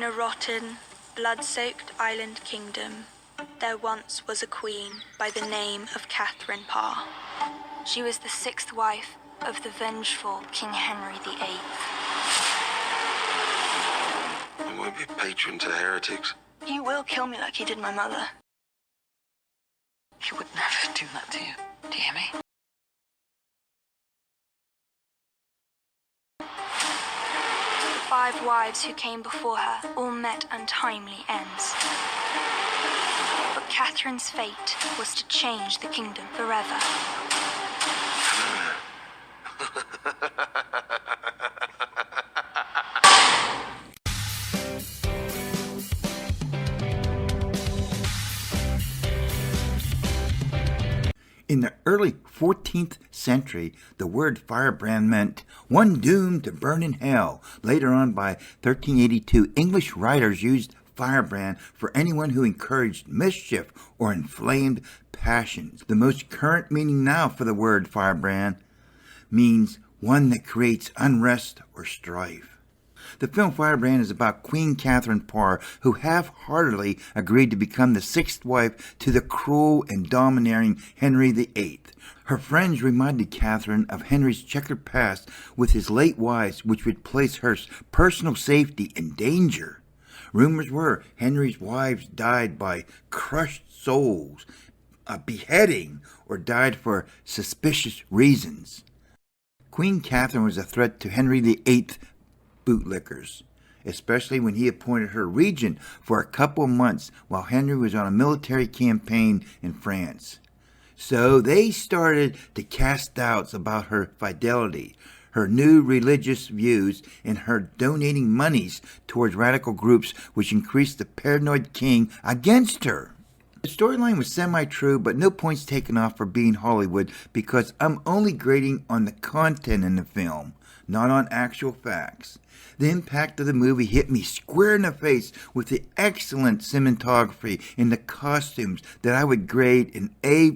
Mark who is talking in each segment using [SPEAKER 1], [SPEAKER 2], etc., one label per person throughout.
[SPEAKER 1] In a rotten, blood-soaked island kingdom, there once was a queen by the name of Catherine Parr. She was the sixth wife of the vengeful King Henry VIII.
[SPEAKER 2] I won't be patron to heretics.
[SPEAKER 1] He will kill me like he did my mother.
[SPEAKER 3] He would never do that to you. Do you hear me?
[SPEAKER 1] The 5 wives who came before her all met untimely ends. But Catherine's fate was to change the kingdom forever.
[SPEAKER 4] In the early 14th century, the word firebrand meant one doomed to burn in hell. Later on, by 1382, English writers used firebrand for anyone who encouraged mischief or inflamed passions. The most current meaning now for the word firebrand means one that creates unrest or strife. The film Firebrand is about Queen Catherine Parr, who half-heartedly agreed to become the sixth wife to the cruel and domineering Henry VIII. Her friends reminded Catherine of Henry's checkered past with his late wives, which would place her personal safety in danger. Rumors were Henry's wives died by crushed souls, a beheading, or died for suspicious reasons. Queen Catherine was a threat to Henry VIII bootlickers, especially when he appointed her regent for a couple of months while Henry was on a military campaign in France. So they started to cast doubts about her fidelity, her new religious views, and her donating monies towards radical groups, which increased the paranoid king against her. The storyline was semi-true, but no points taken off for being Hollywood because I'm only grading on the content in the film, not on actual facts. The impact of the movie hit me square in the face with the excellent cinematography and the costumes that I would grade an A++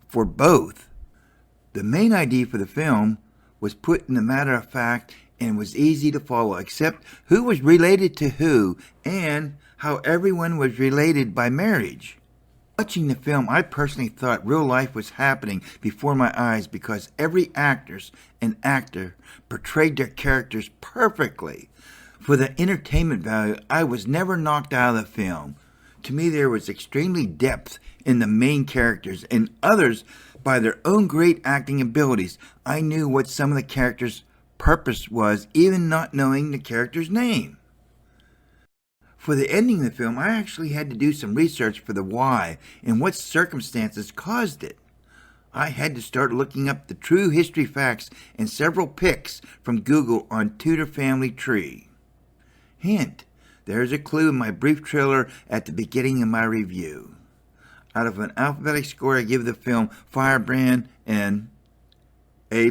[SPEAKER 4] for both. The main idea for the film was put in a matter of fact and was easy to follow, except who was related to who and how everyone was related by marriage. Watching the film, I personally thought real life was happening before my eyes because every actress and actor portrayed their characters perfectly. For the entertainment value, I was never knocked out of the film. To me, there was extremely depth in the main characters, and others, by their own great acting abilities, I knew what some of the characters' purpose was, even not knowing the character's name. For the ending of the film, I actually had to do some research for the why and what circumstances caused it. I had to start looking up the true history facts and several pics from Google on Tutor Family tree. Hint, there's a clue in my brief trailer at the beginning of my review. Out of an alphabetic score, I give the film Firebrand an A+.